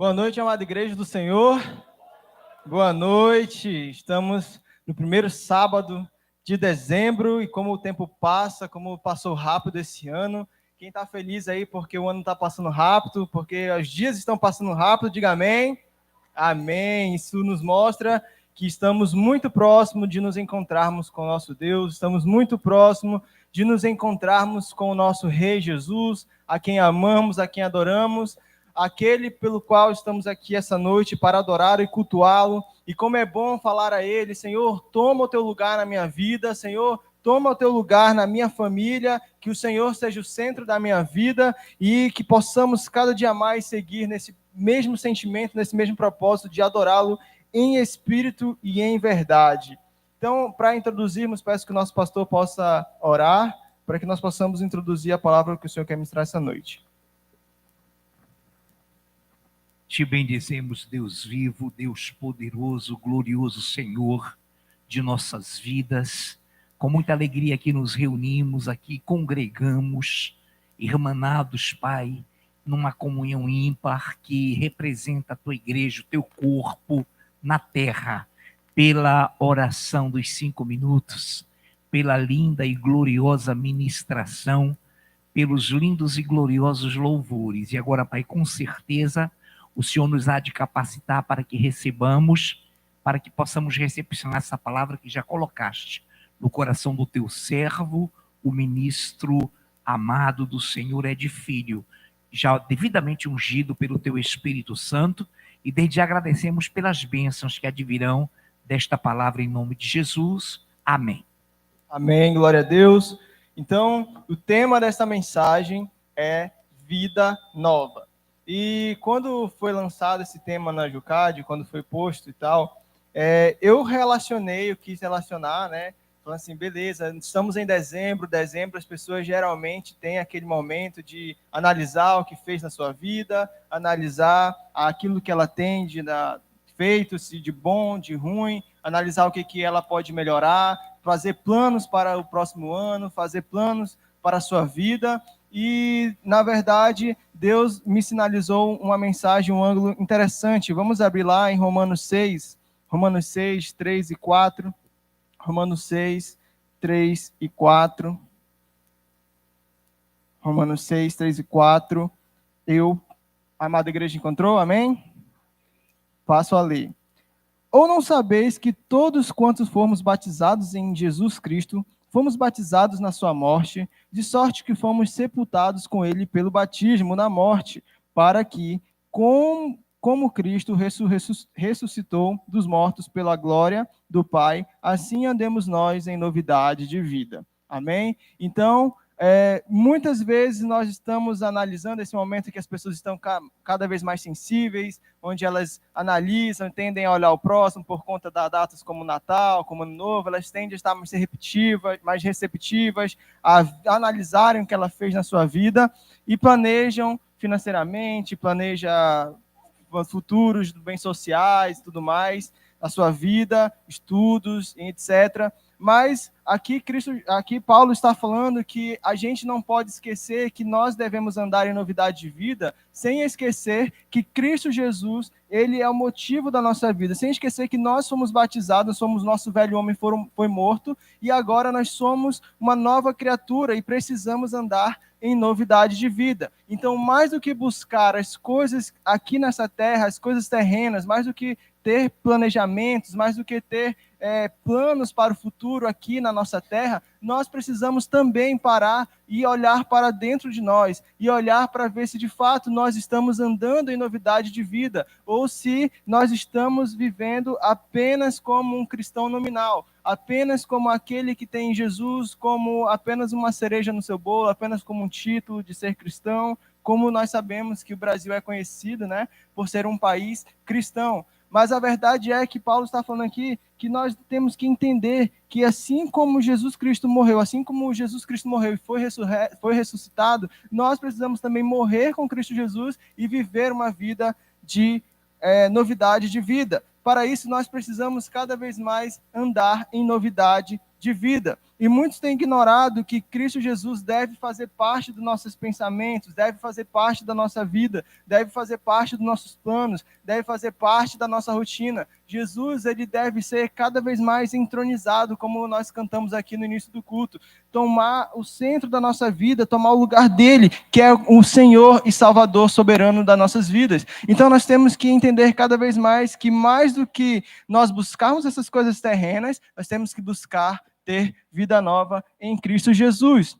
Boa noite, amada igreja do Senhor. Boa noite. Estamos no primeiro sábado de dezembro e como o tempo passa, como passou rápido esse ano. Quem está feliz aí porque o ano está passando rápido, porque os dias estão passando rápido, diga amém. Amém. Isso nos mostra que estamos muito próximos de nos encontrarmos com o nosso Deus, estamos muito próximos de nos encontrarmos com o nosso Rei Jesus, a quem amamos, a quem adoramos, aquele pelo qual estamos aqui essa noite para adorar e cultuá-lo. E como é bom falar a Ele: Senhor, toma o teu lugar na minha vida, Senhor, toma o teu lugar na minha família, que o Senhor seja o centro da minha vida e que possamos cada dia mais seguir nesse mesmo sentimento, nesse mesmo propósito de adorá-lo em espírito e em verdade. Então, para introduzirmos, peço que o nosso pastor possa orar, para que nós possamos introduzir a palavra que o Senhor quer ministrar essa noite. Te bendizemos, Deus vivo, Deus poderoso, glorioso Senhor de nossas vidas. Com muita alegria aqui nos reunimos, aqui congregamos, irmanados, Pai, numa comunhão ímpar que representa a Tua igreja, o Teu corpo na terra, pela oração dos 5 minutos, pela linda e gloriosa ministração, pelos lindos e gloriosos louvores. E agora, Pai, com certeza, o Senhor nos há de capacitar para que recebamos, para que possamos recepcionar essa palavra que já colocaste no coração do teu servo, o ministro amado do Senhor Ed Filho, já devidamente ungido pelo teu Espírito Santo, e desde já agradecemos pelas bênçãos que advirão desta palavra em nome de Jesus. Amém. Amém, glória a Deus. Então, o tema dessa mensagem é vida nova. E quando foi lançado esse tema na Jucad, quando foi posto e tal, eu quis relacionar, né? Falando assim, beleza, estamos em dezembro as pessoas geralmente têm aquele momento de analisar o que fez na sua vida, analisar aquilo que ela tem feito, se de bom, de ruim, analisar o que ela pode melhorar, fazer planos para o próximo ano, fazer planos para a sua vida. E, na verdade, Deus me sinalizou uma mensagem, um ângulo interessante. Vamos abrir lá em Romanos 6, 3 e 4. Romanos 6, 3 e 4. Romanos 6, 3 e 4. A amada igreja encontrou? Amém? Passo a ler. Ou não sabeis que todos quantos fomos batizados em Jesus Cristo, fomos batizados na sua morte, de sorte que fomos sepultados com ele pelo batismo na morte, para que, como Cristo ressuscitou dos mortos pela glória do Pai, assim andemos nós em novidade de vida. Amém? Então, muitas vezes nós estamos analisando esse momento que as pessoas estão cada vez mais sensíveis, onde elas analisam, tendem a olhar o próximo por conta das datas como Natal, como Ano Novo, elas tendem a estar mais receptivas, a analisarem o que ela fez na sua vida e planejam financeiramente, planejam futuros, bens sociais, tudo mais, a sua vida, estudos, etc. Mas aqui Paulo está falando que a gente não pode esquecer que nós devemos andar em novidade de vida, sem esquecer que Cristo Jesus, ele é o motivo da nossa vida, sem esquecer que nós somos batizados, nosso velho homem foi morto, e agora nós somos uma nova criatura e precisamos andar em novidade de vida. Então, mais do que buscar as coisas aqui nessa terra, as coisas terrenas, mais do que ter planejamentos, mais do que ter planos para o futuro aqui na nossa terra, nós precisamos também parar e olhar para dentro de nós, e olhar para ver se de fato nós estamos andando em novidade de vida, ou se nós estamos vivendo apenas como um cristão nominal, apenas como aquele que tem Jesus como apenas uma cereja no seu bolo, apenas como um título de ser cristão, como nós sabemos que o Brasil é conhecido, né, por ser um país cristão. Mas a verdade é que Paulo está falando aqui que nós temos que entender que assim como Jesus Cristo morreu e foi ressuscitado, nós precisamos também morrer com Cristo Jesus e viver uma vida de novidade de vida. Para isso, nós precisamos cada vez mais andar em novidade de vida. E muitos têm ignorado que Cristo Jesus deve fazer parte dos nossos pensamentos, deve fazer parte da nossa vida, deve fazer parte dos nossos planos, deve fazer parte da nossa rotina. Jesus, ele deve ser cada vez mais entronizado, como nós cantamos aqui no início do culto. Tomar o centro da nossa vida, tomar o lugar dele, que é o Senhor e Salvador soberano das nossas vidas. Então nós temos que entender cada vez mais do que nós buscarmos essas coisas terrenas, nós temos que buscar ter vida nova em Cristo Jesus.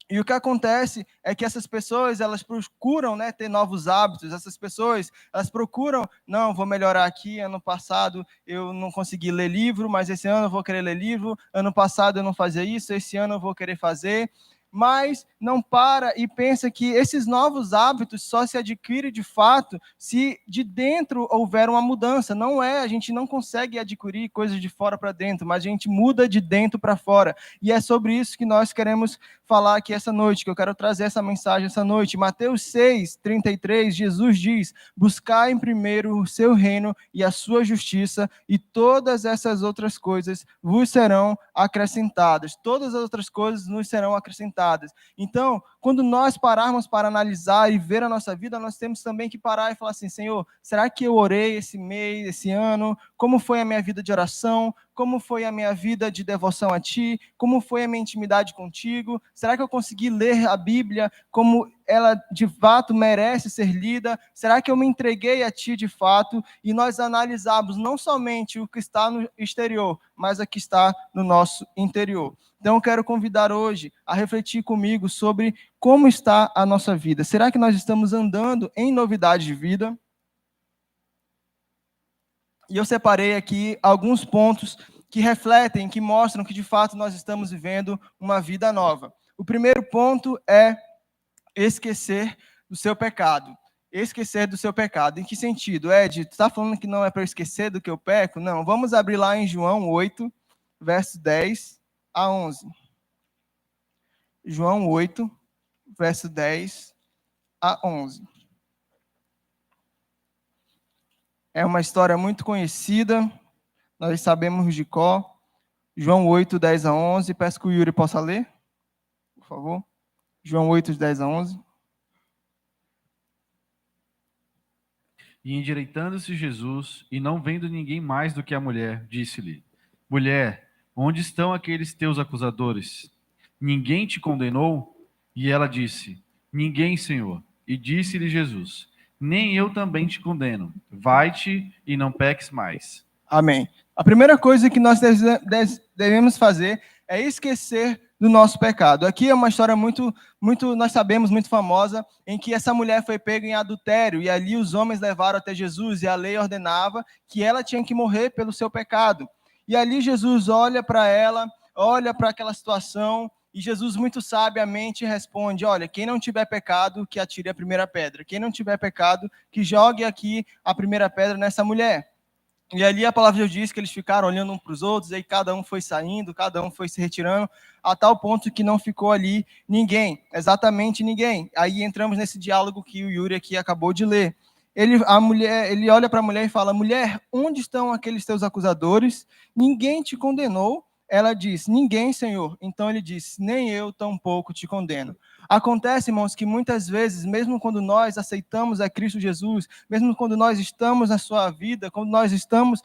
E o que acontece é que essas pessoas, elas procuram, né, ter novos hábitos. Essas pessoas, elas procuram, não, vou melhorar aqui. Ano passado eu não consegui ler livro, mas esse ano eu vou querer ler livro. Ano passado eu não fazia isso, esse ano eu vou querer fazer. Mas não para e pensa que esses novos hábitos só se adquirem de fato se de dentro houver uma mudança. Não é, a gente não consegue adquirir coisas de fora para dentro, mas a gente muda de dentro para fora. E é sobre isso que nós queremos falar aqui essa noite, que eu quero trazer essa mensagem essa noite. Mateus 6:33, Jesus diz: buscai em primeiro o seu reino e a sua justiça, e todas essas outras coisas vos serão acrescentadas. Todas as outras coisas nos serão acrescentadas. Então, quando nós pararmos para analisar e ver a nossa vida, nós temos também que parar e falar assim: Senhor, será que eu orei esse mês, esse ano? Como foi a minha vida de oração? Como foi a minha vida de devoção a Ti? Como foi a minha intimidade contigo? Será que eu consegui ler a Bíblia como ela de fato merece ser lida? Será que eu me entreguei a Ti de fato? E nós analisarmos não somente o que está no exterior, mas o que está no nosso interior. Então eu quero convidar hoje a refletir comigo sobre como está a nossa vida. Será que nós estamos andando em novidade de vida? E eu separei aqui alguns pontos que refletem, que mostram que de fato nós estamos vivendo uma vida nova. O primeiro ponto é esquecer do seu pecado. Esquecer do seu pecado. Em que sentido? Ed, tu está falando que não é para eu esquecer do que eu peco? Não, vamos abrir lá em João 8, verso 10 a 11. João 8, verso 10 a 11. É uma história muito conhecida, nós sabemos de cor. João 8, 10 a 11. Peço que o Yuri possa ler, por favor. João 8, 10 a 11. E endireitando-se Jesus, e não vendo ninguém mais do que a mulher, disse-lhe: Mulher, onde estão aqueles teus acusadores? Ninguém te condenou? E ela disse: Ninguém, Senhor. E disse-lhe Jesus: Nem eu também te condeno. Vai-te e não peques mais. Amém. A primeira coisa que nós devemos fazer é esquecer do nosso pecado. Aqui é uma história muito, nós sabemos, muito famosa, em que essa mulher foi pega em adultério, e ali os homens levaram até Jesus, e a lei ordenava que ela tinha que morrer pelo seu pecado. E ali Jesus olha para ela, olha para aquela situação, e Jesus muito sabiamente responde: olha, quem não tiver pecado, que atire a primeira pedra. Quem não tiver pecado, que jogue aqui a primeira pedra nessa mulher. E ali a palavra de Deus diz que eles ficaram olhando uns para os outros, e aí cada um foi saindo, cada um foi se retirando, a tal ponto que não ficou ali ninguém, exatamente ninguém. Aí entramos nesse diálogo que o Yuri aqui acabou de ler. Ele olha para a mulher e fala: mulher, onde estão aqueles teus acusadores? Ninguém te condenou? Ela diz: ninguém, Senhor. Então ele diz: nem eu tampouco te condeno. Acontece, irmãos, que muitas vezes, mesmo quando nós aceitamos a Cristo Jesus, mesmo quando nós estamos na sua vida, quando nós estamos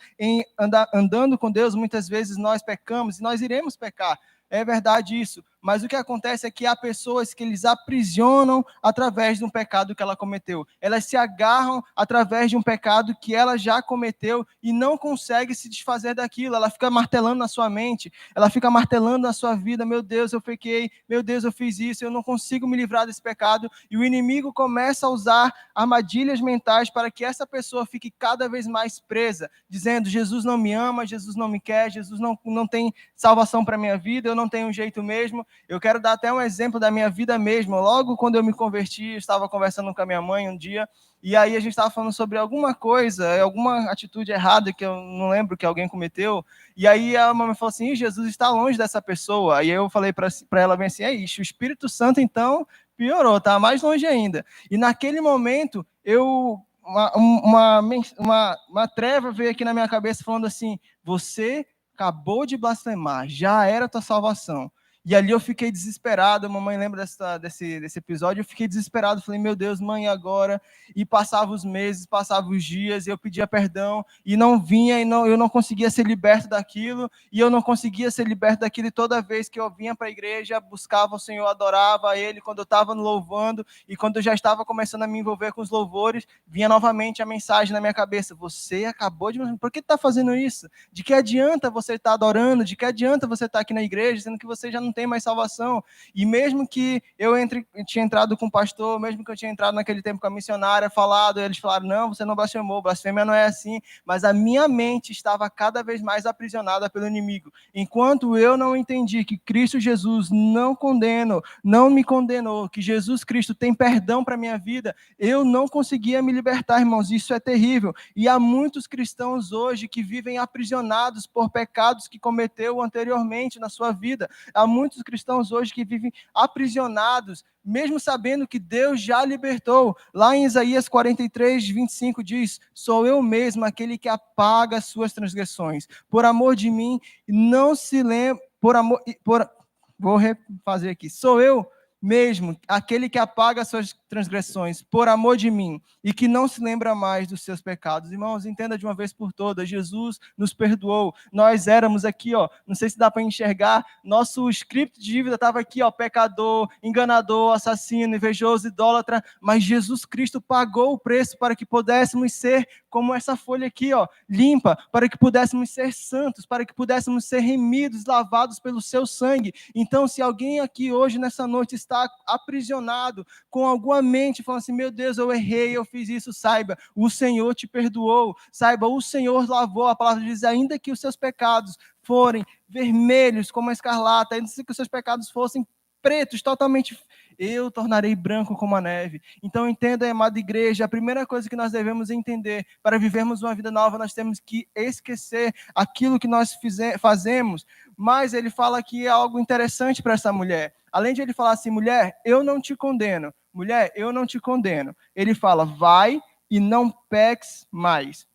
andando com Deus, muitas vezes nós pecamos e nós iremos pecar. É verdade isso, mas o que acontece é que há pessoas que eles aprisionam através de um pecado que ela cometeu. Elas se agarram através de um pecado que ela já cometeu e não consegue se desfazer daquilo. Ela fica martelando na sua mente, ela fica martelando na sua vida: meu Deus, eu pequei, meu Deus, eu fiz isso, eu não consigo me livrar desse pecado. E o inimigo começa a usar armadilhas mentais para que essa pessoa fique cada vez mais presa, dizendo: Jesus não me ama, Jesus não me quer, Jesus não tem salvação para a minha vida, eu não tenho um jeito mesmo. Eu quero dar até um exemplo da minha vida mesmo. Logo quando eu me converti, eu estava conversando com a minha mãe um dia, e aí a gente estava falando sobre alguma coisa, alguma atitude errada que eu não lembro que alguém cometeu, e aí a mamãe falou assim: Jesus está longe dessa pessoa. Aí eu falei para ela bem assim: é isso, o Espírito Santo então piorou, tá mais longe ainda. E naquele momento, uma treva veio aqui na minha cabeça falando assim: você acabou de blasfemar, já era a tua salvação. E ali eu fiquei desesperado, a mamãe lembra desse episódio, eu fiquei desesperado, falei, meu Deus, mãe, agora? E passava os meses, passava os dias, e eu pedia perdão, e não vinha, eu não conseguia ser liberto daquilo, e eu não conseguia ser liberto daquilo, e toda vez que eu vinha para a igreja, buscava o Senhor, adorava a Ele, quando eu estava louvando, e quando eu já estava começando a me envolver com os louvores, vinha novamente a mensagem na minha cabeça, você acabou de... Por que está fazendo isso? De que adianta você estar adorando? De que adianta você estar aqui na igreja, sendo que você já não tem mais salvação? E mesmo que eu tinha entrado com o pastor, mesmo que eu tinha entrado naquele tempo com a missionária, falado, eles falaram, não, você não blasfemou, blasfêmia não é assim, mas a minha mente estava cada vez mais aprisionada pelo inimigo. Enquanto eu não entendi que Cristo Jesus não me condenou, que Jesus Cristo tem perdão para a minha vida, eu não conseguia me libertar, irmãos, isso é terrível. E há muitos cristãos hoje que vivem aprisionados por pecados que cometeu anteriormente na sua vida. Há muitos cristãos hoje que vivem aprisionados, mesmo sabendo que Deus já libertou. Lá em Isaías 43, 25 diz, sou eu mesmo aquele que apaga as suas transgressões. Por amor de mim, não se lembra, vou refazer aqui, sou eu mesmo aquele que apaga as suas transgressões por amor de mim e que não se lembra mais dos seus pecados. Irmãos, entenda de uma vez por todas, Jesus nos perdoou. Nós éramos aqui, não sei se dá para enxergar, nosso script de dívida estava aqui, pecador, enganador, assassino, invejoso, idólatra, mas Jesus Cristo pagou o preço para que pudéssemos ser como essa folha aqui, limpa, para que pudéssemos ser santos, para que pudéssemos ser remidos, lavados pelo seu sangue. Então, se alguém aqui hoje, nessa noite, está aprisionado com alguma mente, falando assim, meu Deus, eu errei, eu fiz isso, saiba, o Senhor te perdoou, saiba, o Senhor lavou, a palavra diz, ainda que os seus pecados forem vermelhos como a escarlata, ainda que os seus pecados fossem pretos, totalmente, eu tornarei branco como a neve. Então entenda, amada igreja, a primeira coisa que nós devemos entender, para vivermos uma vida nova, nós temos que esquecer aquilo que nós fazemos. Mas ele fala que é algo interessante para essa mulher. Além de ele falar assim, mulher, eu não te condeno. Mulher, eu não te condeno. Ele fala, vai e não peques mais.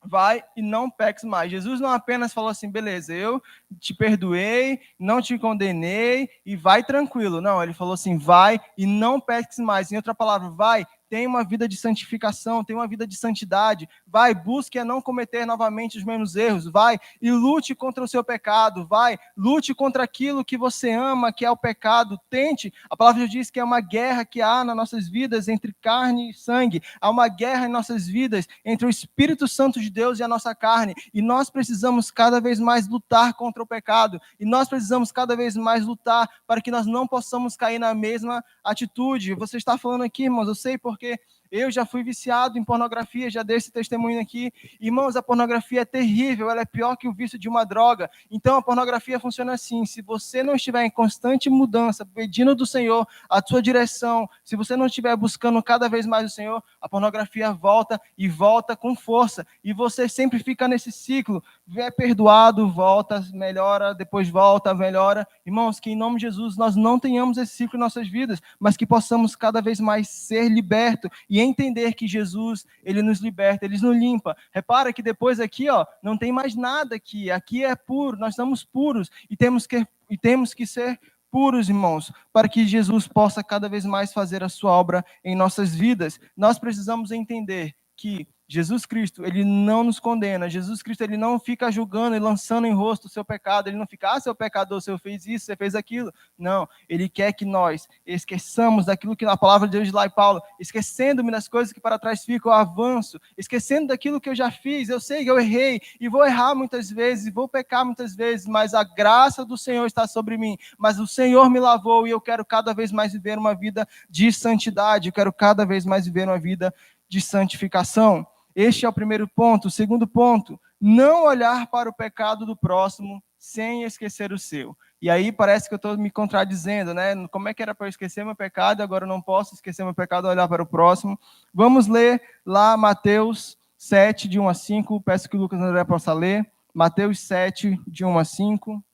Vai e não peques mais. Jesus não apenas falou assim, beleza, eu te perdoei, não te condenei e vai tranquilo. Não, ele falou assim, vai e não peques mais. Em outra palavra, vai, tem uma vida de santificação, tem uma vida de santidade. Vai, busque a não cometer novamente os mesmos erros. Vai e lute contra o seu pecado. Vai, lute contra aquilo que você ama, que é o pecado. Tente, a palavra diz que é uma guerra que há nas nossas vidas entre carne e sangue. Há uma guerra em nossas vidas entre o Espírito Santo de Deus e a nossa carne. E nós precisamos cada vez mais lutar contra o pecado. E nós precisamos cada vez mais lutar para que nós não possamos cair na mesma atitude. Você está falando aqui, irmãos, eu sei porque eu já fui viciado em pornografia, já dei esse testemunho aqui. Irmãos, a pornografia é terrível, ela é pior que o vício de uma droga. Então, a pornografia funciona assim, se você não estiver em constante mudança, pedindo do Senhor a sua direção, se você não estiver buscando cada vez mais o Senhor, a pornografia volta e volta com força. E você sempre fica nesse ciclo, é perdoado, volta, melhora, depois volta, melhora. Irmãos, que em nome de Jesus nós não tenhamos esse ciclo em nossas vidas, mas que possamos cada vez mais ser libertos e entender que Jesus, ele nos liberta, ele nos limpa. Repara que depois aqui, não tem mais nada aqui. Aqui é puro, nós estamos puros e temos que ser puros, irmãos, para que Jesus possa cada vez mais fazer a sua obra em nossas vidas. Nós precisamos entender que Jesus Cristo, ele não nos condena. Jesus Cristo, ele não fica julgando e lançando em rosto o seu pecado. Ele não fica, seu pecador, você fez isso, você fez aquilo. Não, ele quer que nós esqueçamos daquilo que a palavra de Deus diz lá em Paulo, esquecendo-me das coisas que para trás ficam, eu avanço, esquecendo daquilo que eu já fiz. Eu sei que eu errei e vou errar muitas vezes, e vou pecar muitas vezes, mas a graça do Senhor está sobre mim. Mas o Senhor me lavou e eu quero cada vez mais viver uma vida de santidade, eu quero cada vez mais viver uma vida de santificação. Este é o primeiro ponto. O segundo ponto, não olhar para o pecado do próximo sem esquecer o seu. E aí parece que eu estou me contradizendo, né? Como é que era para eu esquecer meu pecado, agora eu não posso esquecer meu pecado e olhar para o próximo. Vamos ler lá Mateus 7, de 1 a 5. Peço que o Lucas André possa ler. Mateus 7, de 1 a 5.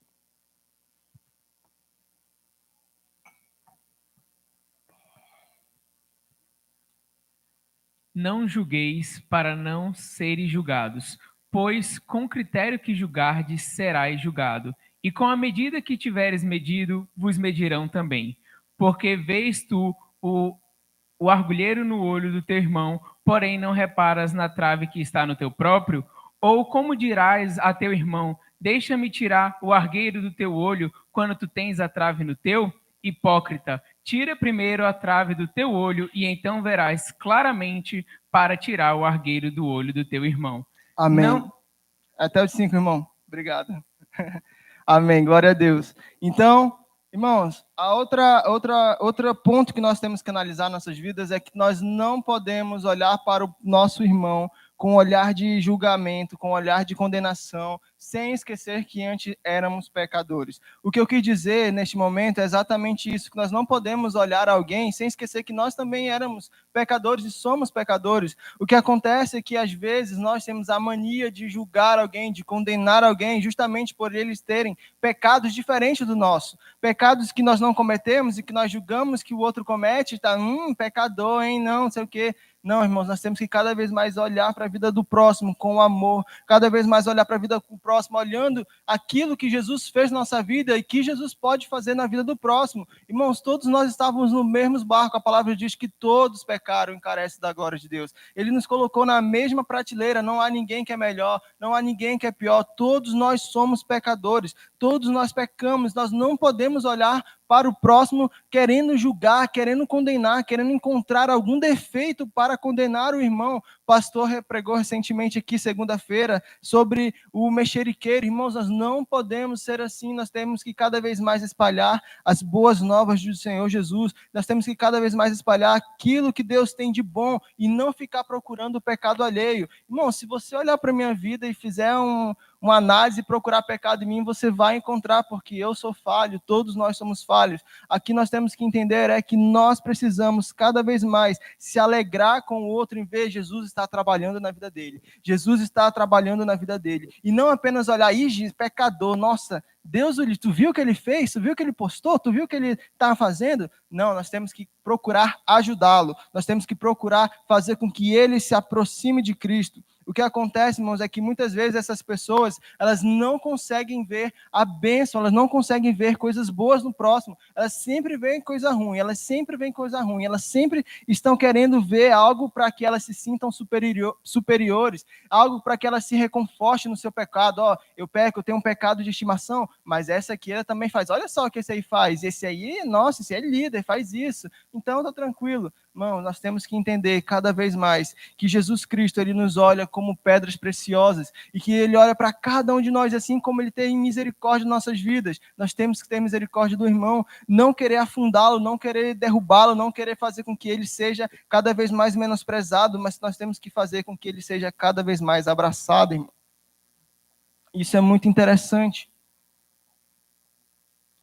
Não julgueis para não seres julgados, Pois com critério que julgardes, serás julgado, e com a medida que tiveres medido, vos medirão também. Porque vês tu o arguilheiro no olho do teu irmão, porém não reparas na trave que está no teu próprio? Ou como dirás a teu irmão, deixa-me tirar o argueiro do teu olho, quando tu tens a trave no teu? Hipócrita, tira primeiro a trave do teu olho, e então verás claramente para tirar o argueiro do olho do teu irmão. Amém. Não, Até os 5, irmão. Obrigado. Amém. Glória a Deus. Então, irmãos, outro ponto que nós temos que analisar em nossas vidas é que nós não podemos olhar para o nosso irmão com um olhar de julgamento, com um olhar de condenação, sem esquecer que antes éramos pecadores. O que eu quis dizer neste momento é exatamente isso, que nós não podemos olhar alguém sem esquecer que nós também éramos pecadores e somos pecadores. O que acontece é que, às vezes, nós temos a mania de julgar alguém, de condenar alguém, justamente por eles terem pecados diferentes do nosso. Pecados que nós não cometemos e que nós julgamos que o outro comete, tá, pecador, hein, não sei o quê. Não, irmãos, nós temos que cada vez mais olhar para a vida do próximo com amor, cada vez mais olhar para a vida do próximo, olhando aquilo que Jesus fez na nossa vida e que Jesus pode fazer na vida do próximo. Irmãos, todos nós estávamos no mesmo barco, a palavra diz que todos pecaram e carecem da glória de Deus. Ele nos colocou na mesma prateleira, não há ninguém que é melhor, não há ninguém que é pior, todos nós somos pecadores, todos nós pecamos, nós não podemos olhar para o próximo querendo julgar, querendo condenar, querendo encontrar algum defeito para condenar o irmão. O pastor pregou recentemente aqui, segunda-feira, sobre o mexeriqueiro. Irmãos, nós não podemos ser assim, nós temos que cada vez mais espalhar as boas novas do Senhor Jesus, nós temos que cada vez mais espalhar aquilo que Deus tem de bom e não ficar procurando o pecado alheio. Irmão, se você olhar para a minha vida e fizer uma análise e procurar pecado em mim, você vai encontrar, porque eu sou falho, todos nós somos falhos. Aqui nós temos que entender é que nós precisamos cada vez mais se alegrar com o outro em vez de Jesus estar trabalhando na vida dele. Jesus está trabalhando na vida dele. E não apenas olhar, pecador, nossa, Deus, tu viu o que ele fez? Tu viu o que ele postou? Tu viu o que ele está fazendo? Não, nós temos que procurar ajudá-lo. Nós temos que procurar fazer com que ele se aproxime de Cristo. O que acontece, irmãos, é que muitas vezes essas pessoas, elas não conseguem ver a bênção, elas não conseguem ver coisas boas no próximo, elas sempre veem coisa ruim, elas sempre estão querendo ver algo para que elas se sintam superiores, algo para que elas se reconfortem no seu pecado. Eu peco, eu tenho um pecado de estimação, mas essa aqui ela também faz. Olha só o que esse aí faz, esse aí, nossa, esse é líder, faz isso, então tá tranquilo. Irmão, nós temos que entender cada vez mais que Jesus Cristo, ele nos olha como pedras preciosas e que ele olha para cada um de nós, assim como ele tem misericórdia em nossas vidas. Nós temos que ter misericórdia do irmão, não querer afundá-lo, não querer derrubá-lo, não querer fazer com que ele seja cada vez mais menosprezado, mas nós temos que fazer com que ele seja cada vez mais abraçado, irmão. Isso é muito interessante.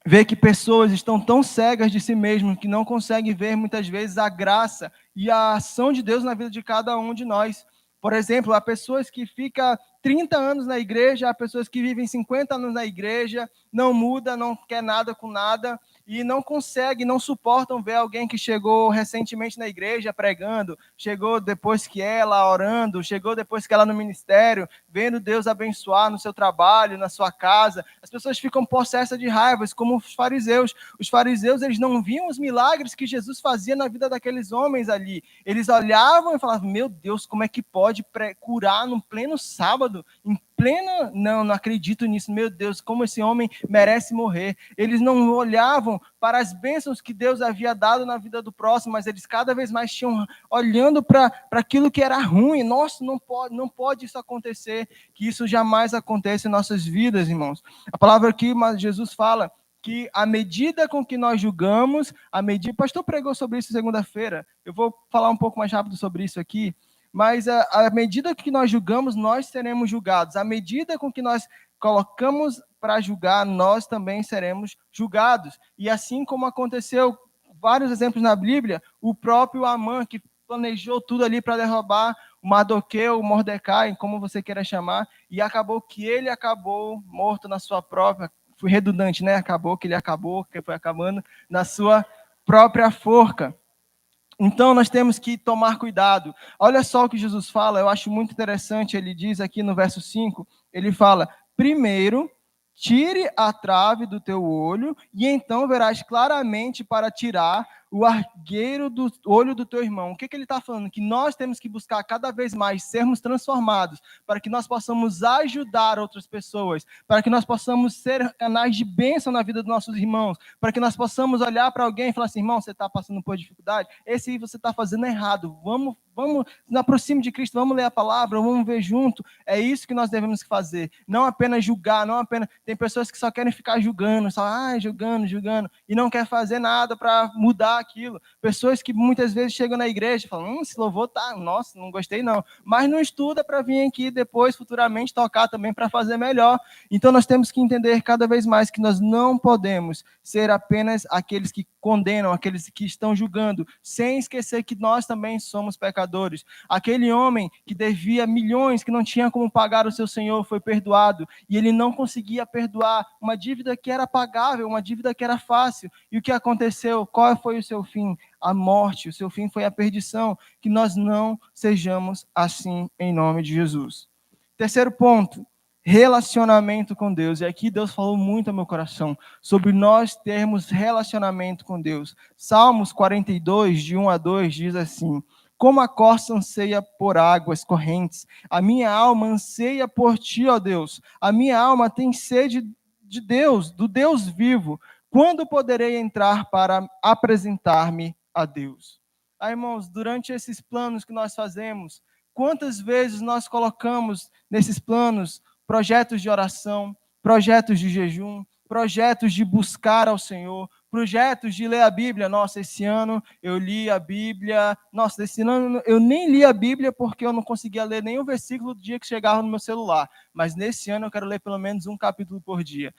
Ver que pessoas estão tão cegas de si mesmas que não conseguem ver muitas vezes a graça e a ação de Deus na vida de cada um de nós. Por exemplo, há pessoas que ficam 30 anos na igreja, há pessoas que vivem 50 anos na igreja, não muda, não quer nada com nada, e não conseguem, não suportam ver alguém que chegou recentemente na igreja pregando, chegou depois que ela orando, chegou depois que ela no ministério, vendo Deus abençoar no seu trabalho, na sua casa. As pessoas ficam possessas de raivas, como os fariseus. Os fariseus, eles não viam os milagres que Jesus fazia na vida daqueles homens ali. Eles olhavam e falavam, meu Deus, como é que pode curar no pleno sábado, em pleno, não acredito nisso, meu Deus, como esse homem merece morrer. Eles não olhavam para as bênçãos que Deus havia dado na vida do próximo, mas eles cada vez mais tinham olhando para aquilo que era ruim. Nossa, não pode isso acontecer, que isso jamais aconteça em nossas vidas, irmãos. A palavra aqui, mas Jesus fala que a medida com que nós julgamos, o pastor pregou sobre isso segunda-feira, eu vou falar um pouco mais rápido sobre isso aqui, mas à medida que nós julgamos, nós seremos julgados. À medida com que nós colocamos para julgar, nós também seremos julgados. E assim como aconteceu, vários exemplos na Bíblia, o próprio Amã, que planejou tudo ali para derrubar o Mardoqueu, o Mordecai, como você queira chamar, e acabou que ele acabou morto na sua própria, fui redundante, né? Que foi acabando na sua própria forca. Então, nós temos que tomar cuidado. Olha só o que Jesus fala, eu acho muito interessante. Ele diz aqui no verso 5, ele fala: primeiro, tire a trave do teu olho, e então verás claramente para tirar o argueiro do olho do teu irmão. O que ele está falando? Que nós temos que buscar cada vez mais sermos transformados, para que nós possamos ajudar outras pessoas, para que nós possamos ser canais de bênção na vida dos nossos irmãos, para que nós possamos olhar para alguém e falar assim: irmão, você está passando por dificuldade? Esse aí você está fazendo errado. Vamos nos aproxime de Cristo, vamos ler a palavra, vamos ver junto. É isso que nós devemos fazer. Não apenas julgar, não apenas... Tem pessoas que só querem ficar julgando, só julgando, e não quer fazer nada para mudar aquilo. Pessoas que muitas vezes chegam na igreja e falam: esse louvor tá, nossa, não gostei não. Mas não estuda para vir aqui depois, futuramente, tocar também para fazer melhor. Então nós temos que entender cada vez mais que nós não podemos ser apenas aqueles que condenam, aqueles que estão julgando, sem esquecer que nós também somos pecadores. Aquele homem que devia milhões, que não tinha como pagar o seu senhor, foi perdoado, e ele não conseguia perdoar uma dívida que era pagável, uma dívida que era fácil. E o que aconteceu? Qual foi o seu fim? A morte. O seu fim foi a perdição. Que nós não sejamos assim em nome de Jesus. Terceiro ponto: relacionamento com Deus. E aqui Deus falou muito ao meu coração sobre nós termos relacionamento com Deus. Salmos 42, de 1 a 2, diz assim: como a corça anseia por águas correntes, a minha alma anseia por ti, ó Deus. A minha alma tem sede de Deus, do Deus vivo. Quando poderei entrar para apresentar-me a Deus? Irmãos, durante esses planos que nós fazemos, quantas vezes nós colocamos nesses planos projetos de oração, projetos de jejum, projetos de buscar ao Senhor, projetos de ler a Bíblia. Nossa, esse ano eu li a Bíblia. Nossa, esse ano eu nem li a Bíblia porque eu não conseguia ler nenhum versículo do dia que chegava no meu celular. Mas nesse ano eu quero ler pelo menos um capítulo por dia.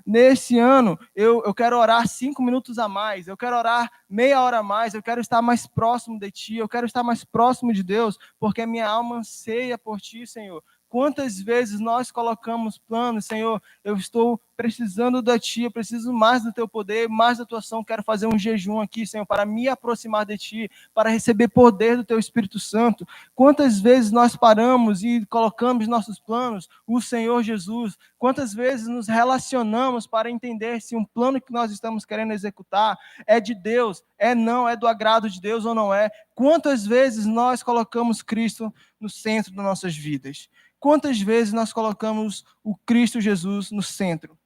Nesse ano eu quero orar 5 minutos a mais, eu quero orar meia hora a mais, eu quero estar mais próximo de Ti, eu quero estar mais próximo de Deus, porque a minha alma anseia por Ti, Senhor. Quantas vezes nós colocamos planos: Senhor, eu estou precisando de Ti, eu preciso mais do Teu poder, mais da Tua ação, quero fazer um jejum aqui, Senhor, para me aproximar de Ti, para receber poder do Teu Espírito Santo. Quantas vezes nós paramos e colocamos nossos planos o Senhor Jesus? Quantas vezes nos relacionamos para entender se um plano que nós estamos querendo executar é de Deus, é do agrado de Deus ou não é? Quantas vezes nós colocamos Cristo no centro das nossas vidas? Quantas vezes nós colocamos o Cristo Jesus no centro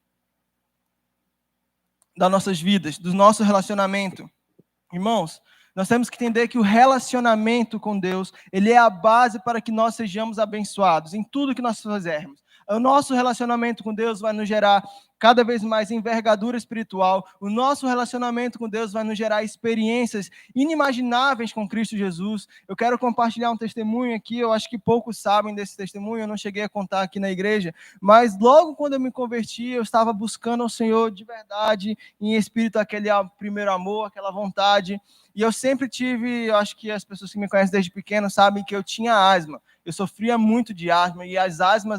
das nossas vidas, do nosso relacionamento? Irmãos, nós temos que entender que o relacionamento com Deus, ele é a base para que nós sejamos abençoados em tudo que nós fizermos. O nosso relacionamento com Deus vai nos gerar cada vez mais envergadura espiritual. O nosso relacionamento com Deus vai nos gerar experiências inimagináveis com Cristo Jesus. Eu quero compartilhar um testemunho aqui. Eu acho que poucos sabem desse testemunho. Eu não cheguei a contar aqui na igreja. Mas logo quando eu me converti, eu estava buscando ao Senhor de verdade, em espírito, aquele primeiro amor, aquela vontade. E eu sempre tive, eu acho que as pessoas que me conhecem desde pequeno sabem que eu tinha asma. Eu sofria muito de asma, e a asma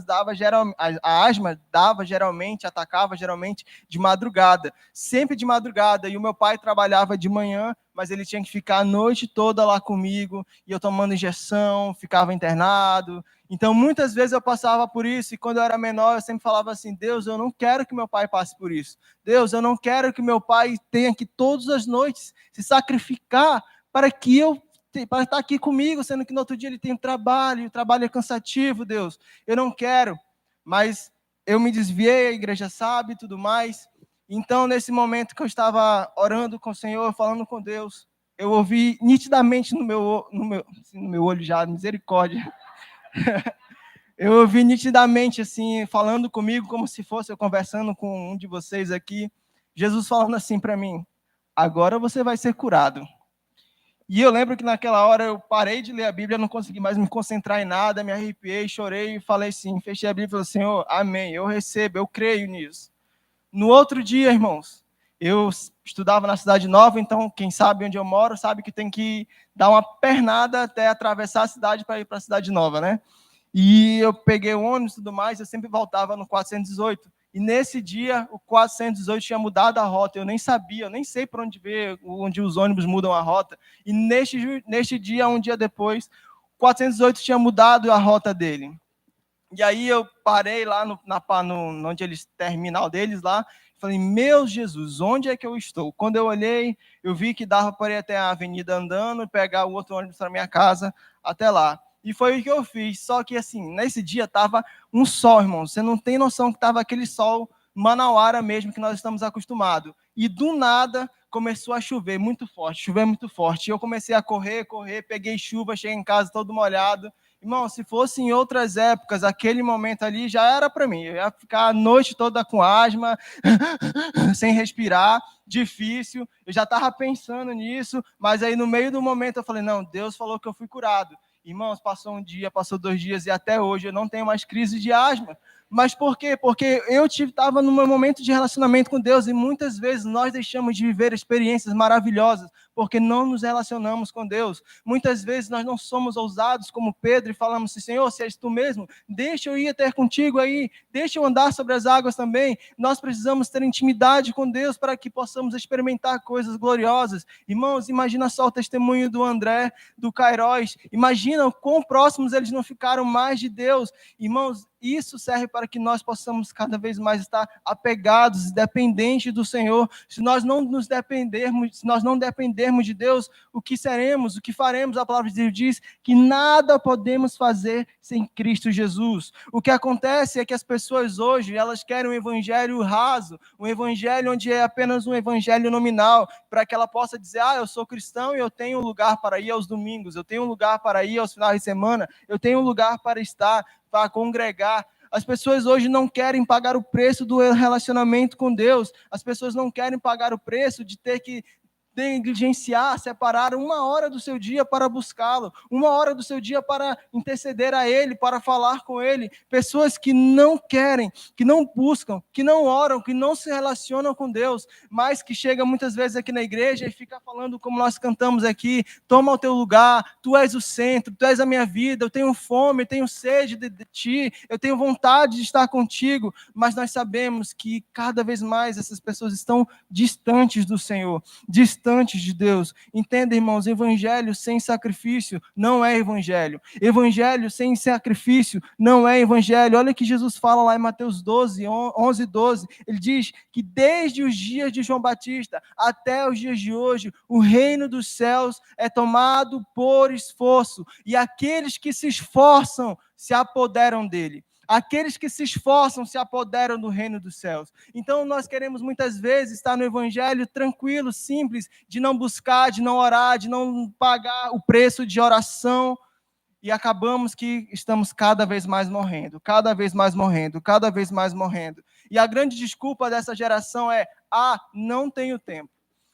atacava geralmente de madrugada, sempre de madrugada, e o meu pai trabalhava de manhã, mas ele tinha que ficar a noite toda lá comigo, e eu tomando injeção, ficava internado. Então muitas vezes eu passava por isso, e quando eu era menor eu sempre falava assim: Deus, eu não quero que meu pai passe por isso. Deus, eu não quero que meu pai tenha que todas as noites se sacrificar para estar aqui comigo, sendo que no outro dia ele tem trabalho, e o trabalho é cansativo. Deus, eu não quero. Mas eu me desviei, a igreja sabe, tudo mais. Então, nesse momento que eu estava orando com o Senhor, falando com Deus, eu ouvi nitidamente no meu olho já, misericórdia. Eu ouvi nitidamente, assim, falando comigo, como se fosse eu conversando com um de vocês aqui, Jesus falando assim para mim: agora você vai ser curado. E eu lembro que naquela hora eu parei de ler a Bíblia, não consegui mais me concentrar em nada, me arrepiei, chorei e falei assim, fechei a Bíblia e falei: Senhor, amém, eu recebo, eu creio nisso. No outro dia, irmãos, eu estudava na Cidade Nova, então quem sabe onde eu moro sabe que tem que dar uma pernada até atravessar a cidade para ir para a Cidade Nova, né? E eu peguei o ônibus e tudo mais, eu sempre voltava no 418. E nesse dia, o 418 tinha mudado a rota. Eu nem sabia, eu nem sei para onde ver, onde os ônibus mudam a rota. E neste dia, um dia depois, o 418 tinha mudado a rota dele. E aí eu parei lá onde eles, terminal deles lá, falei, meu Jesus, onde é que eu estou? Quando eu olhei, eu vi que dava para ir até a avenida andando e pegar o outro ônibus para minha casa até lá. E foi o que eu fiz, só que assim, nesse dia estava um sol, irmão, você não tem noção que estava aquele sol manauara mesmo que nós estamos acostumados. E do nada começou a chover muito forte. E eu comecei a correr, peguei chuva, cheguei em casa todo molhado. Irmão, se fosse em outras épocas, aquele momento ali já era para mim. Eu ia ficar a noite toda com asma, sem respirar, difícil. Eu já estava pensando nisso, mas aí no meio do momento eu falei, não, Deus falou que eu fui curado. Irmãos, passou um dia, passou 2 dias e até hoje eu não tenho mais crise de asma. Mas por quê? Porque eu estava num momento de relacionamento com Deus e muitas vezes nós deixamos de viver experiências maravilhosas porque não nos relacionamos com Deus. Muitas vezes nós não somos ousados como Pedro e falamos assim, Senhor, se és tu mesmo, deixa eu ir ter contigo aí, deixa eu andar sobre as águas também. Nós precisamos ter intimidade com Deus para que possamos experimentar coisas gloriosas. Irmãos, imagina só o testemunho do André, do Cairós, imagina o quão próximos eles não ficaram mais de Deus. Irmãos, isso serve para que nós possamos cada vez mais estar apegados e dependentes do Senhor. Se nós não dependermos de Deus, o que seremos, o que faremos? A palavra de Deus diz que nada podemos fazer sem Cristo Jesus. O que acontece é que as pessoas hoje, elas querem um evangelho raso, um evangelho onde é apenas um evangelho nominal, para que ela possa dizer, eu sou cristão e eu tenho um lugar para ir aos domingos, eu tenho um lugar para ir aos finais de semana, eu tenho um lugar para estar, para congregar. As pessoas hoje não querem pagar o preço do relacionamento com Deus. As pessoas não querem pagar o preço de ter que negligenciar, separar 1 hora do seu dia para buscá-lo, 1 hora do seu dia para interceder a Ele, para falar com Ele. Pessoas que não querem, que não buscam, que não oram, que não se relacionam com Deus, mas que chegam muitas vezes aqui na igreja e ficam falando como nós cantamos aqui, toma o teu lugar, tu és o centro, tu és a minha vida, eu tenho fome, eu tenho sede de ti, eu tenho vontade de estar contigo, mas nós sabemos que cada vez mais essas pessoas estão distantes do Senhor, distantes de Deus. Entenda, irmãos, evangelho sem sacrifício não é evangelho. Evangelho sem sacrifício não é evangelho. Olha que Jesus fala lá em Mateus 11, 12. Ele diz que desde os dias de João Batista até os dias de hoje, o reino dos céus é tomado por esforço, e aqueles que se esforçam se apoderam dele. Aqueles que se esforçam se apoderam do reino dos céus. Então, nós queremos muitas vezes estar no evangelho tranquilo, simples, de não buscar, de não orar, de não pagar o preço de oração, e acabamos que estamos cada vez mais morrendo, cada vez mais morrendo, cada vez mais morrendo. E a grande desculpa dessa geração é, não tenho tempo.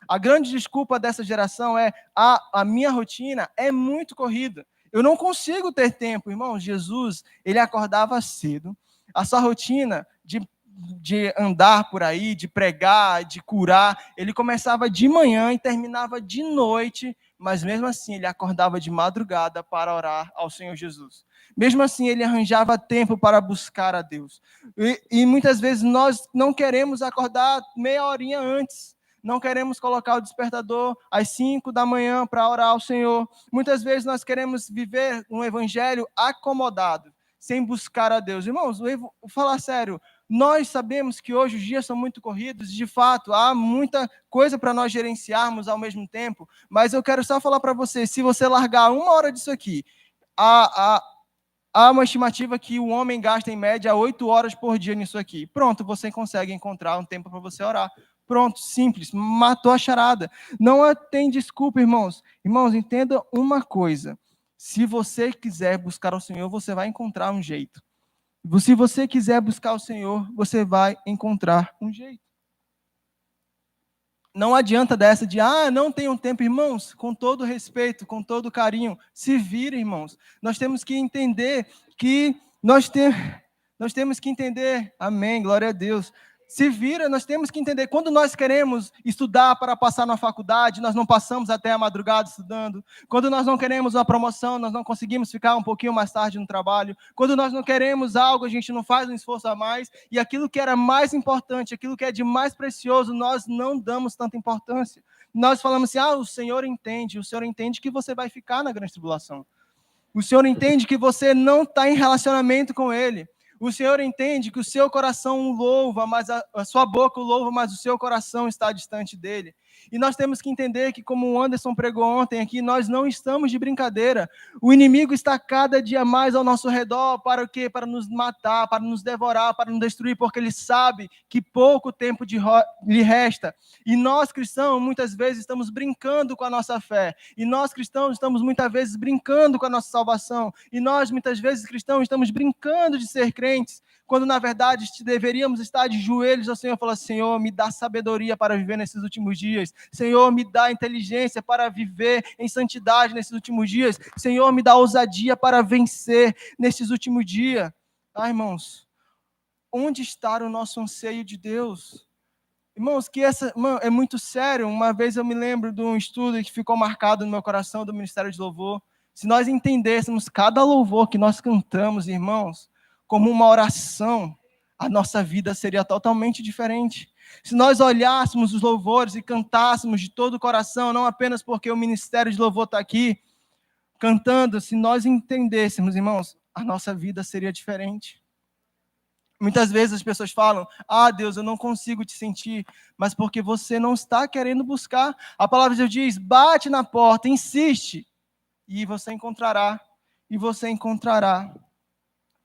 A grande desculpa dessa geração é, a minha rotina é muito corrida. Eu não consigo ter tempo, irmão. Jesus, ele acordava cedo. A sua rotina de andar por aí, de pregar, de curar, ele começava de manhã e terminava de noite, mas mesmo assim ele acordava de madrugada para orar ao Senhor Jesus. Mesmo assim ele arranjava tempo para buscar a Deus. E muitas vezes nós não queremos acordar meia horinha antes. Não queremos colocar o despertador às 5 da manhã para orar ao Senhor. Muitas vezes nós queremos viver um evangelho acomodado, sem buscar a Deus. Irmãos, vou falar sério, nós sabemos que hoje os dias são muito corridos, de fato, há muita coisa para nós gerenciarmos ao mesmo tempo, mas eu quero só falar para você, se você largar 1 hora disso aqui, há uma estimativa que o homem gasta em média 8 horas por dia nisso aqui. Pronto, você consegue encontrar um tempo para você orar. Pronto, simples, matou a charada. Não tem desculpa, irmãos. Irmãos, entenda uma coisa. Se você quiser buscar o Senhor, você vai encontrar um jeito. Se você quiser buscar o Senhor, você vai encontrar um jeito. Não adianta dessa de, não tenho tempo, irmãos, com todo respeito, com todo carinho, se vira, irmãos. Nós temos que entender que nós temos que entender, amém, glória a Deus. Se vira, nós temos que entender, quando nós queremos estudar para passar na faculdade, nós não passamos até a madrugada estudando. Quando nós não queremos uma promoção, nós não conseguimos ficar um pouquinho mais tarde no trabalho. Quando nós não queremos algo, a gente não faz um esforço a mais. E aquilo que era mais importante, aquilo que é de mais precioso, nós não damos tanta importância. Nós falamos assim, o Senhor entende que você vai ficar na grande tribulação. O Senhor entende que você não está em relacionamento com Ele. O Senhor entende que o seu coração o louva, mas a sua boca o louva, mas o seu coração está distante dele. E nós temos que entender que, como o Anderson pregou ontem aqui, nós não estamos de brincadeira. O inimigo está cada dia mais ao nosso redor para o quê? Para nos matar, para nos devorar, para nos destruir, porque ele sabe que pouco tempo lhe resta. E nós, cristãos, muitas vezes estamos brincando com a nossa fé. E nós, cristãos, estamos muitas vezes brincando com a nossa salvação. E nós, muitas vezes, cristãos, estamos brincando de ser crentes, quando na verdade deveríamos estar de joelhos ao Senhor e falar: Senhor, me dá sabedoria para viver nesses últimos dias. Senhor, me dá inteligência para viver em santidade nesses últimos dias. Senhor, me dá ousadia para vencer nesses últimos dias. Irmãos, onde está o nosso anseio de Deus? Irmãos, é muito sério. Uma vez eu me lembro de um estudo que ficou marcado no meu coração do Ministério de Louvor. Se nós entendêssemos cada louvor que nós cantamos, irmãos, como uma oração, a nossa vida seria totalmente diferente. Se nós olhássemos os louvores e cantássemos de todo o coração, não apenas porque o Ministério de Louvor está aqui cantando, se nós entendêssemos, irmãos, a nossa vida seria diferente. Muitas vezes as pessoas falam: Deus, eu não consigo te sentir, mas porque você não está querendo buscar. A palavra de Deus diz: bate na porta, insiste, e você encontrará, e você encontrará.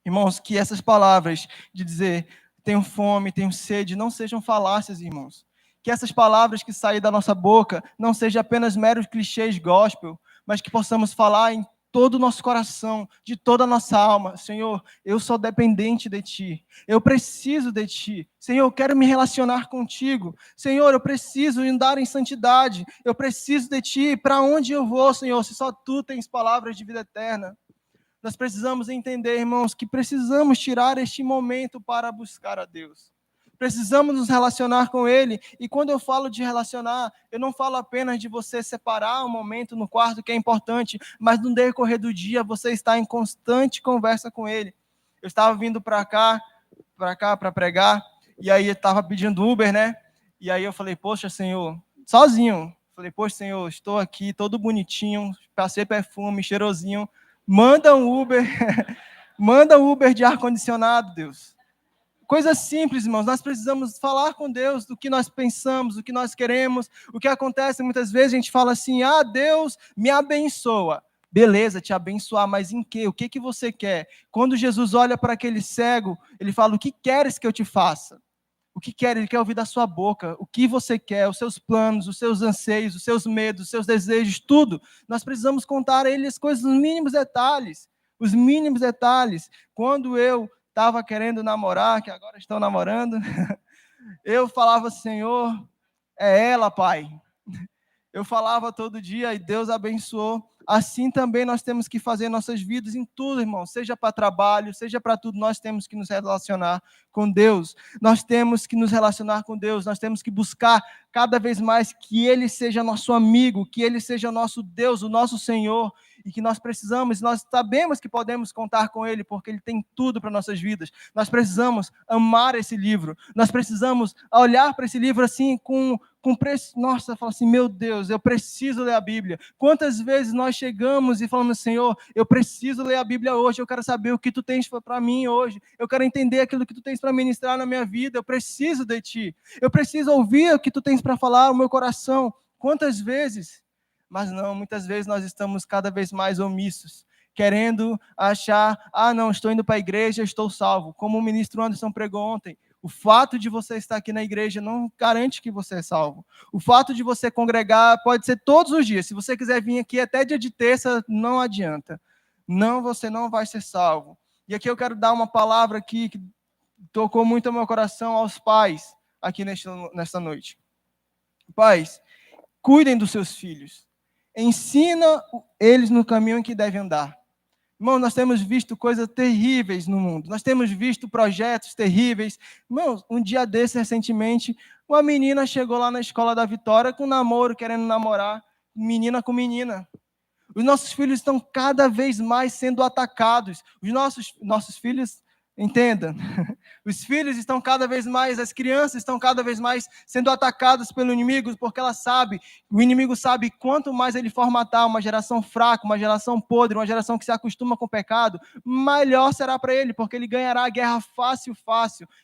Irmãos, que essas palavras de dizer tenho fome, tenho sede, não sejam falácias, irmãos. Que essas palavras que saem da nossa boca não sejam apenas meros clichês gospel, mas que possamos falar em todo o nosso coração, de toda a nossa alma: Senhor, eu sou dependente de Ti, eu preciso de Ti. Senhor, eu quero me relacionar contigo. Senhor, eu preciso andar em santidade, eu preciso de Ti. Para onde eu vou, Senhor, se só Tu tens palavras de vida eterna? Nós precisamos entender, irmãos, que precisamos tirar este momento para buscar a Deus. Precisamos nos relacionar com Ele. E quando eu falo de relacionar, eu não falo apenas de você separar um momento no quarto, que é importante, mas no decorrer do dia você está em constante conversa com Ele. Eu estava vindo para cá para pregar, e aí eu estava pedindo Uber, né? E aí eu falei: poxa, Senhor, sozinho. Falei: poxa, Senhor, estou aqui todo bonitinho, passei perfume, cheirosinho. Manda um Uber, manda um Uber de ar-condicionado, Deus. Coisa simples, irmãos. Nós precisamos falar com Deus do que nós pensamos, do que nós queremos. O que acontece muitas vezes, a gente fala assim: Deus me abençoa. Beleza, te abençoar, mas em quê? O que você quer? Quando Jesus olha para aquele cego, ele fala: o que queres que eu te faça? O que quer? Ele quer ouvir da sua boca o que você quer, os seus planos, os seus anseios, os seus medos, os seus desejos, tudo. Nós precisamos contar a Ele as coisas, os mínimos detalhes. Os mínimos detalhes. Quando eu estava querendo namorar, que agora estou namorando, eu falava: Senhor, é ela, Pai. Eu falava todo dia e Deus abençoou. Assim também nós temos que fazer nossas vidas em tudo, irmão. Seja para trabalho, seja para tudo, nós temos que nos relacionar com Deus. Nós temos que nos relacionar com Deus. Nós temos que buscar cada vez mais que Ele seja nosso amigo, que Ele seja nosso Deus, o nosso Senhor. E que nós precisamos, nós sabemos que podemos contar com Ele, porque Ele tem tudo para nossas vidas. Nós precisamos amar esse livro. Nós precisamos olhar para esse livro assim com preço. Nossa, fala assim: meu Deus, eu preciso ler a Bíblia. Quantas vezes nós chegamos e falamos: Senhor, eu preciso ler a Bíblia hoje, eu quero saber o que Tu tens para mim hoje, eu quero entender aquilo que Tu tens para ministrar na minha vida, eu preciso de Ti, eu preciso ouvir o que Tu tens para falar, o meu coração. Quantas vezes? Mas não, muitas vezes nós estamos cada vez mais omissos, querendo achar: não, estou indo para a igreja, estou salvo. Como o ministro Anderson pregou ontem, o fato de você estar aqui na igreja não garante que você é salvo. O fato de você congregar pode ser todos os dias. Se você quiser vir aqui até dia de terça, não adianta. Não, você não vai ser salvo. E aqui eu quero dar uma palavra aqui que tocou muito ao meu coração, aos pais aqui nesta noite. Pais, cuidem dos seus filhos. Ensina eles no caminho em que devem andar. Irmão, nós temos visto coisas terríveis no mundo. Nós temos visto projetos terríveis. Irmão, um dia desse, recentemente, uma menina chegou lá na escola da Vitória com um namoro, querendo namorar, menina com menina. Os nossos filhos estão cada vez mais sendo atacados. Os nossos filhos, entenda, os filhos estão cada vez mais, as crianças estão cada vez mais sendo atacadas pelo inimigo, porque o inimigo sabe quanto mais ele formatar uma geração fraca, uma geração podre, uma geração que se acostuma com o pecado, melhor será para ele, porque ele ganhará a guerra fácil.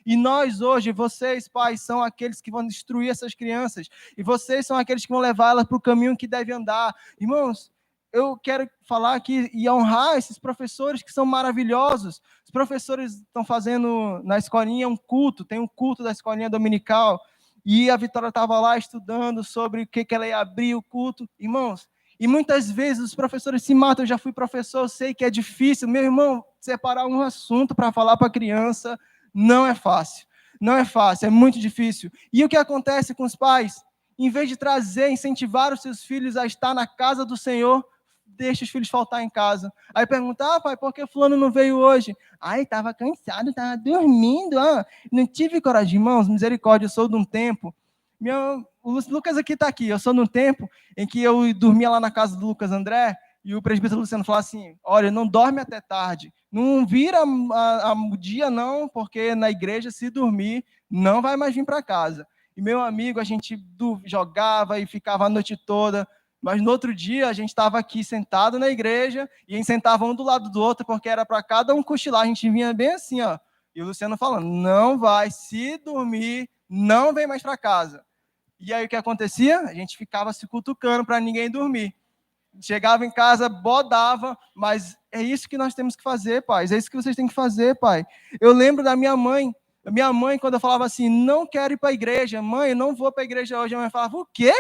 E nós hoje, vocês, pais, são aqueles que vão destruir essas crianças, e vocês são aqueles que vão levar elas para o caminho que devem andar. Irmãos, eu quero falar aqui e honrar esses professores que são maravilhosos. Os professores estão fazendo na escolinha um culto, tem um culto da escolinha dominical, e a Vitória estava lá estudando sobre o que ela ia abrir o culto. Irmãos, e muitas vezes os professores se matam. Eu já fui professor, eu sei que é difícil. Meu irmão, separar um assunto para falar para a criança não é fácil. Não é fácil, é muito difícil. E o que acontece com os pais? Em vez de trazer, incentivar os seus filhos a estar na casa do Senhor, deixa os filhos faltar em casa. Aí pergunta, pai, por que fulano não veio hoje? Estava cansado, estava dormindo, não tive coragem. Irmãos, misericórdia, eu sou de um tempo, o Lucas está aqui, eu sou de um tempo em que eu dormia lá na casa do Lucas André, e o presbítero Luciano falou assim, olha, não dorme até tarde, não vira o dia não, porque na igreja, se dormir, não vai mais vir para casa. E meu amigo, a gente jogava e ficava a noite toda, mas no outro dia a gente estava aqui sentado na igreja e a gente sentava um do lado do outro, porque era para cada um cochilar. A gente vinha bem assim, ó. E o Luciano falando, não vai, se dormir, não vem mais para casa. E aí o que acontecia? A gente ficava se cutucando para ninguém dormir. Chegava em casa, bodava, mas é isso que nós temos que fazer, pais. É isso que vocês têm que fazer, pai. Eu lembro da minha mãe. Minha mãe, quando eu falava assim, não quero ir para a igreja. Mãe, eu não vou para a igreja hoje. A mãe falava, o quê?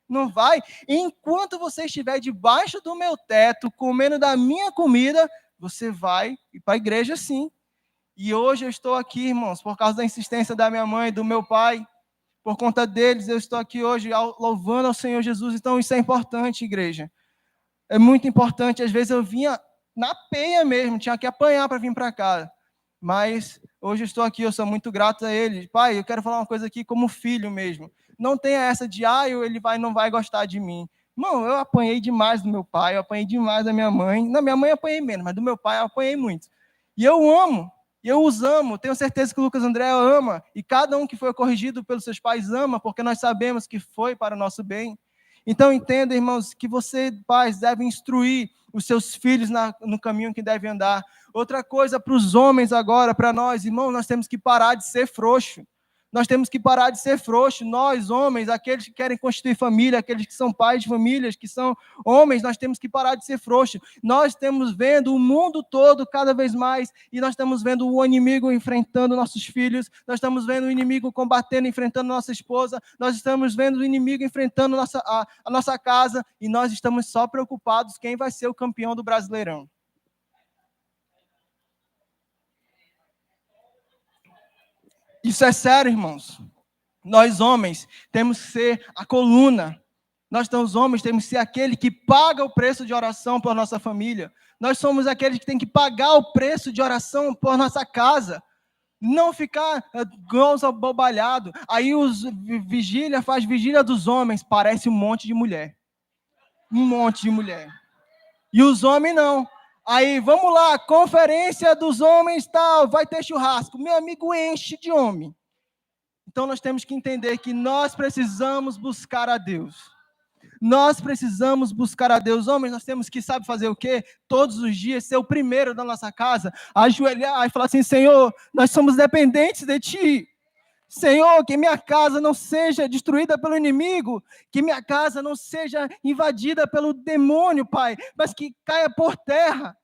Não vai? Enquanto você estiver debaixo do meu teto, comendo da minha comida, você vai ir para a igreja sim. E hoje eu estou aqui, irmãos, por causa da insistência da minha mãe, do meu pai, por conta deles, eu estou aqui hoje louvando ao Senhor Jesus. Então isso é importante, igreja. É muito importante. Às vezes eu vinha na peia mesmo, tinha que apanhar para vir para cá. Mas hoje eu estou aqui, eu sou muito grato a ele. Pai, eu quero falar uma coisa aqui como filho mesmo. Não tenha essa de, ele não vai gostar de mim. Irmão, eu apanhei demais do meu pai, eu apanhei demais da minha mãe. Da minha mãe eu apanhei menos, mas do meu pai eu apanhei muito. E eu amo, eu os amo. Tenho certeza que o Lucas André ama. E cada um que foi corrigido pelos seus pais ama, porque nós sabemos que foi para o nosso bem. Então entenda, irmãos, que você, pais, devem instruir os seus filhos no caminho que devem andar. Outra coisa para os homens agora, para nós, irmãos, nós temos que parar de ser frouxo. Nós temos que parar de ser frouxos. Nós, homens, aqueles que querem constituir família, aqueles que são pais de famílias, que são homens, nós temos que parar de ser frouxos. Nós estamos vendo o mundo todo cada vez mais, e nós estamos vendo o inimigo enfrentando nossos filhos, nós estamos vendo o inimigo combatendo, enfrentando nossa esposa, nós estamos vendo o inimigo enfrentando a nossa casa, e nós estamos só preocupados quem vai ser o campeão do Brasileirão. Isso é sério, irmãos. Nós, homens, temos que ser a coluna. Nós, homens, temos que ser aquele que paga o preço de oração por nossa família. Nós somos aqueles que têm que pagar o preço de oração por nossa casa. Não ficar igual os abobalhados. Aí faz vigília dos homens, parece um monte de mulher. Um monte de mulher. E os homens não. Aí, vamos lá, conferência dos homens, tal, vai ter churrasco. Meu amigo, enche de homem. Então, nós temos que entender que nós precisamos buscar a Deus. Nós precisamos buscar a Deus. Homens, nós temos que, sabe fazer o quê? Todos os dias, ser o primeiro da nossa casa, ajoelhar e falar assim, Senhor, nós somos dependentes de Ti. Senhor, que minha casa não seja destruída pelo inimigo, que minha casa não seja invadida pelo demônio, Pai, mas que caia por terra.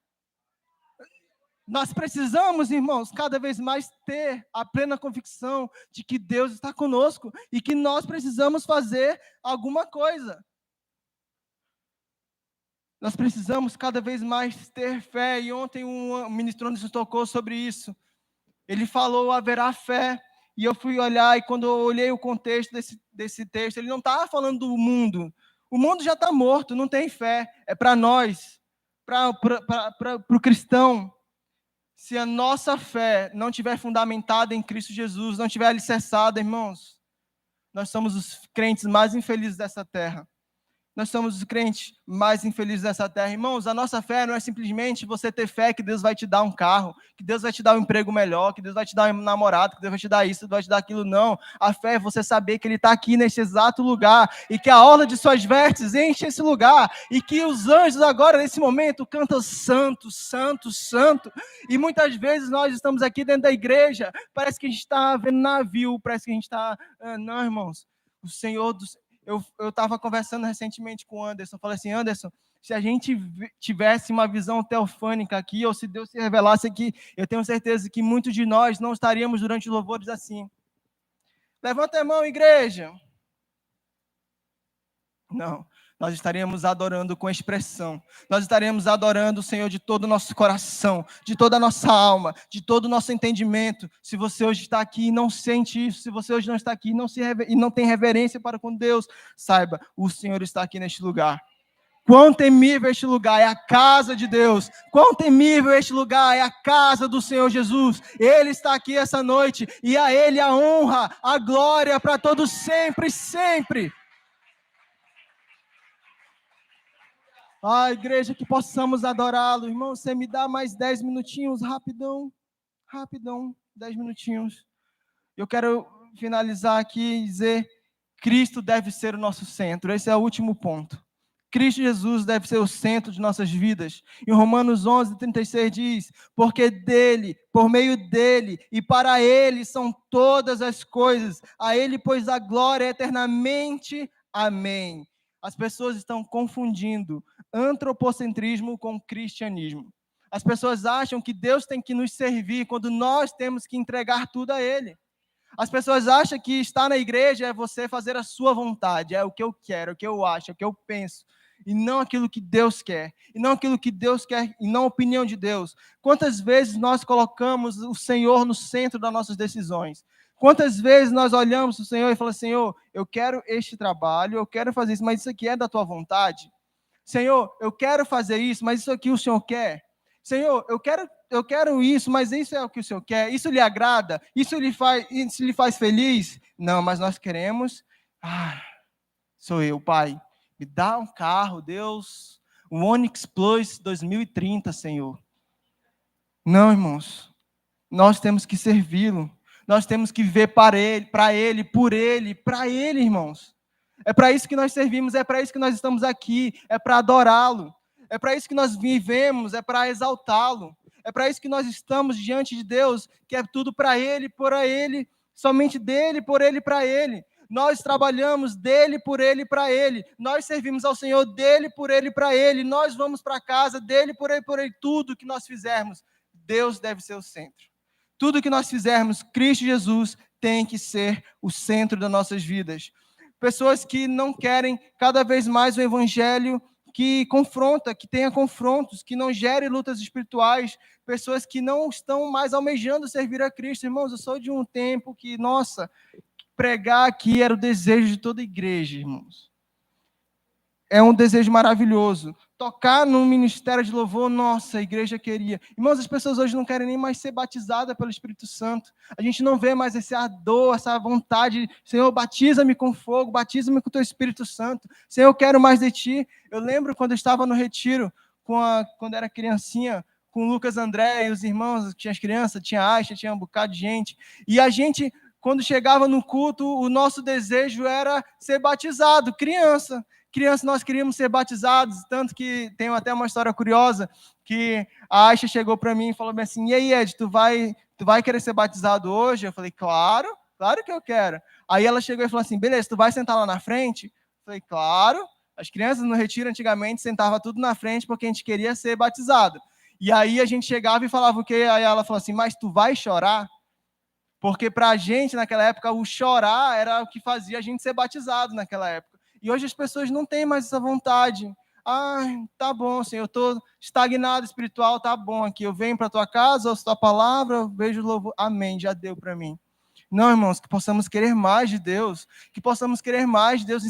Nós precisamos, irmãos, cada vez mais ter a plena convicção de que Deus está conosco e que nós precisamos fazer alguma coisa. Nós precisamos cada vez mais ter fé, e ontem um ministro nos tocou sobre isso. Ele falou, haverá fé. E eu fui olhar, e quando eu olhei o contexto desse texto, ele não estava falando do mundo. O mundo já está morto, não tem fé. É para nós para o cristão, se a nossa fé não estiver fundamentada em Cristo Jesus, não estiver alicerçada, irmãos, nós somos os crentes mais infelizes dessa terra. Nós somos os crentes mais infelizes dessa terra. Irmãos, a nossa fé não é simplesmente você ter fé que Deus vai te dar um carro, que Deus vai te dar um emprego melhor, que Deus vai te dar um namorado, que Deus vai te dar isso, que Deus vai te dar aquilo. Não. A fé é você saber que Ele está aqui nesse exato lugar e que a orla de suas vestes enche esse lugar e que os anjos agora, nesse momento, cantam santo, santo, santo. E muitas vezes nós estamos aqui dentro da igreja, parece que a gente está vendo navio, parece que a gente está... Não, irmãos. O Senhor dos... Eu estava conversando recentemente com o Anderson, falei assim, Anderson, se a gente tivesse uma visão teofânica aqui, ou se Deus se revelasse aqui, eu tenho certeza que muitos de nós não estaríamos durante os louvores assim. Levanta a mão, igreja. Não, nós estaríamos adorando com expressão. Nós estaríamos adorando o Senhor de todo o nosso coração, de toda a nossa alma, de todo o nosso entendimento. Se você hoje está aqui e não sente isso, se você hoje não está aqui e não tem reverência para com Deus, saiba, o Senhor está aqui neste lugar. Quão temível este lugar é a casa de Deus. Quão temível este lugar é a casa do Senhor Jesus. Ele está aqui essa noite e a Ele a honra, a glória para todos sempre, sempre. Ah, igreja, que possamos adorá-lo. Irmão, você me dá mais 10 minutinhos, rapidão, 10 minutinhos. Eu quero finalizar aqui e dizer, Cristo deve ser o nosso centro. Esse é o último ponto. Cristo Jesus deve ser o centro de nossas vidas. Em Romanos 11:36 diz, porque dele, por meio dele e para ele são todas as coisas. A ele, pois, a glória eternamente. Amém. As pessoas estão confundindo antropocentrismo com cristianismo. As pessoas acham que Deus tem que nos servir quando nós temos que entregar tudo a Ele. As pessoas acham que estar na igreja é você fazer a sua vontade, é o que eu quero, é o que eu acho, é o que eu penso, e não aquilo que Deus quer, e não aquilo que Deus quer, e não a opinião de Deus. Quantas vezes nós colocamos o Senhor no centro das nossas decisões? Quantas vezes nós olhamos para o Senhor e falamos, Senhor, eu quero este trabalho, eu quero fazer isso, mas isso aqui é da tua vontade? Senhor, eu quero fazer isso, mas isso aqui o Senhor quer? Senhor, eu quero isso, mas isso é o que o Senhor quer? Isso lhe agrada? Isso lhe faz feliz? Não, mas nós queremos... sou eu, Pai. Me dá um carro, Deus. Um Onix Plus 2030, Senhor. Não, irmãos. Nós temos que servi-lo. Nós temos que viver para Ele, por Ele, para Ele, irmãos. É para isso que nós servimos, é para isso que nós estamos aqui, é para adorá-lo. É para isso que nós vivemos, é para exaltá-lo. É para isso que nós estamos diante de Deus, que é tudo para Ele, por Ele, somente dEle, por Ele, para Ele. Nós trabalhamos dEle, por Ele, para Ele. Nós servimos ao Senhor dEle, por Ele, para Ele. Nós vamos para casa dEle, por Ele, por Ele. Tudo que nós fizermos, Deus deve ser o centro. Tudo que nós fizermos, Cristo Jesus tem que ser o centro das nossas vidas. Pessoas que não querem cada vez mais o evangelho que confronta, que tenha confrontos, que não gere lutas espirituais, pessoas que não estão mais almejando servir a Cristo. Irmãos, eu sou de um tempo que, nossa, pregar aqui era o desejo de toda a igreja, irmãos. É um desejo maravilhoso. Tocar no ministério de louvor, nossa, a igreja queria. Irmãos, as pessoas hoje não querem nem mais ser batizadas pelo Espírito Santo. A gente não vê mais esse ardor, essa vontade. Senhor, batiza-me com fogo, batiza-me com o teu Espírito Santo. Senhor, eu quero mais de ti. Eu lembro quando eu estava no retiro, quando era criancinha, com o Lucas André e os irmãos, tinha as crianças, tinha a Aisha, tinha um bocado de gente. E a gente, quando chegava no culto, o nosso desejo era ser batizado, criança, nós queríamos ser batizados, tanto que tem até uma história curiosa, que a Aisha chegou para mim e falou bem assim, e aí, Ed, tu vai querer ser batizado hoje? Eu falei, claro que eu quero. Aí ela chegou e falou assim, beleza, tu vai sentar lá na frente? Eu falei, claro. As crianças no retiro antigamente sentavam tudo na frente porque a gente queria ser batizado. E aí a gente chegava e falava o quê? Aí ela falou assim, mas tu vai chorar? Porque para a gente, naquela época, o chorar era o que fazia a gente ser batizado naquela época. E hoje as pessoas não têm mais essa vontade. Tá bom, Senhor, eu estou estagnado espiritual, tá bom aqui. Eu venho para a tua casa, ouço tua palavra, eu vejo o louvor. Amém, já deu para mim. Não, irmãos, que possamos querer mais de Deus, que possamos querer mais de Deus.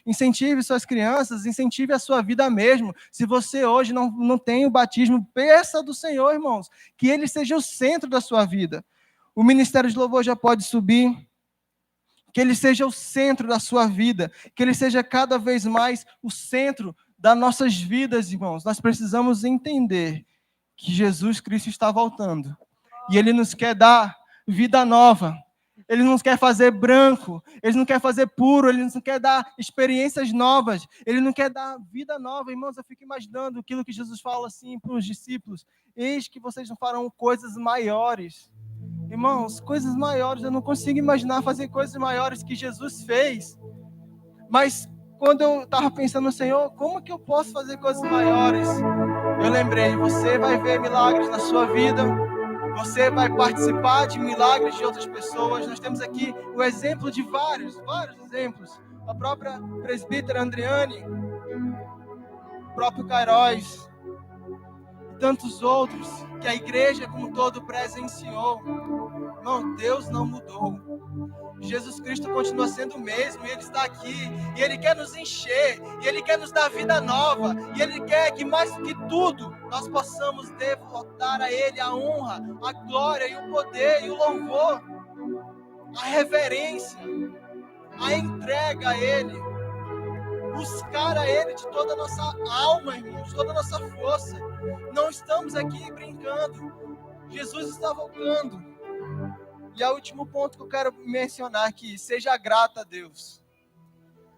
Incentive suas crianças, incentive a sua vida mesmo. Se você hoje não tem o batismo, peça do Senhor, irmãos, que Ele seja o centro da sua vida. O Ministério de Louvor já pode subir. Que Ele seja o centro da sua vida, que Ele seja cada vez mais o centro das nossas vidas, irmãos. Nós precisamos entender que Jesus Cristo está voltando, e Ele nos quer dar vida nova. Ele não quer fazer branco, Ele não quer fazer puro, Ele não quer dar experiências novas, Ele não quer dar vida nova. Irmãos, eu fico imaginando aquilo que Jesus fala assim para os discípulos: eis que vocês não farão coisas maiores. Irmãos, coisas maiores, eu não consigo imaginar fazer coisas maiores que Jesus fez. Mas quando eu estava pensando, Senhor, como que eu posso fazer coisas maiores? Eu lembrei, você vai ver milagres na sua vida, você vai participar de milagres de outras pessoas. Nós temos aqui o exemplo de vários exemplos. A própria presbítera Andriane, o próprio Cairóis, e tantos outros que a igreja como um todo presenciou. Não, Deus não mudou. Jesus Cristo continua sendo o mesmo, e Ele está aqui, e Ele quer nos encher, e Ele quer nos dar vida nova, e Ele quer que mais do que tudo, nós possamos devotar a Ele a honra, a glória, e o poder, e o louvor, a reverência, a entrega a Ele, buscar a Ele de toda a nossa alma, irmãos, de toda a nossa força. Não estamos aqui brincando, Jesus está voltando. E o último ponto que eu quero mencionar aqui: seja grato a Deus.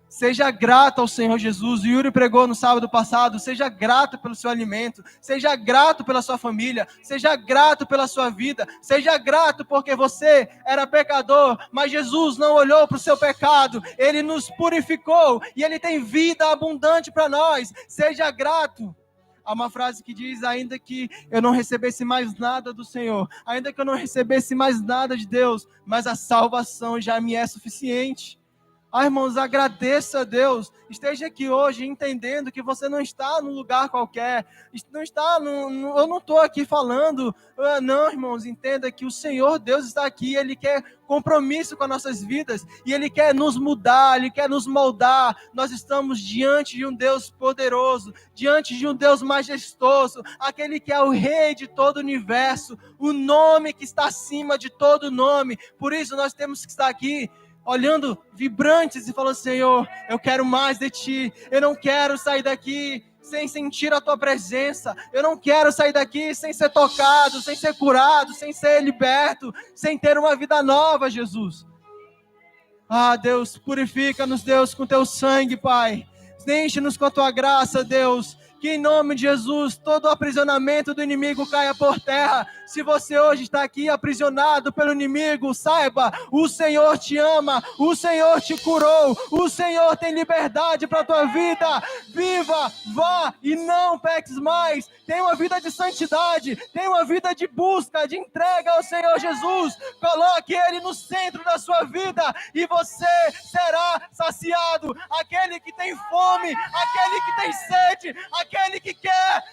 Seja grato ao Senhor Jesus. O Yuri pregou no sábado passado: seja grato pelo seu alimento, seja grato pela sua família, seja grato pela sua vida, seja grato porque você era pecador, mas Jesus não olhou para o seu pecado, Ele nos purificou e Ele tem vida abundante para nós. Seja grato. Há uma frase que diz: ainda que eu não recebesse mais nada do Senhor, ainda que eu não recebesse mais nada de Deus, mas a salvação já me é suficiente. Irmãos, agradeça a Deus. Esteja aqui hoje entendendo que você não está num lugar qualquer. Eu não estou aqui falando. Não, irmãos, entenda que o Senhor Deus está aqui. Ele quer compromisso com as nossas vidas. E Ele quer nos mudar, Ele quer nos moldar. Nós estamos diante de um Deus poderoso, diante de um Deus majestoso, aquele que é o Rei de todo o universo, o nome que está acima de todo nome. Por isso nós temos que estar aqui olhando vibrantes e falando: Senhor, eu quero mais de Ti. Eu não quero sair daqui sem sentir a Tua presença. Eu não quero sair daqui sem ser tocado, sem ser curado, sem ser liberto, sem ter uma vida nova, Jesus. Deus, purifica-nos, Deus, com Teu sangue, Pai. Enche-nos com a Tua graça, Deus. Que em nome de Jesus, todo o aprisionamento do inimigo caia por terra. Se você hoje está aqui aprisionado pelo inimigo, saiba, o Senhor te ama, o Senhor te curou, o Senhor tem liberdade para a tua vida. Viva, vá e não peques mais. Tenha uma vida de santidade, tenha uma vida de busca, de entrega ao Senhor Jesus. Coloque Ele no centro da sua vida e você será saciado. Aquele que tem fome, aquele que tem sede, aquele que quer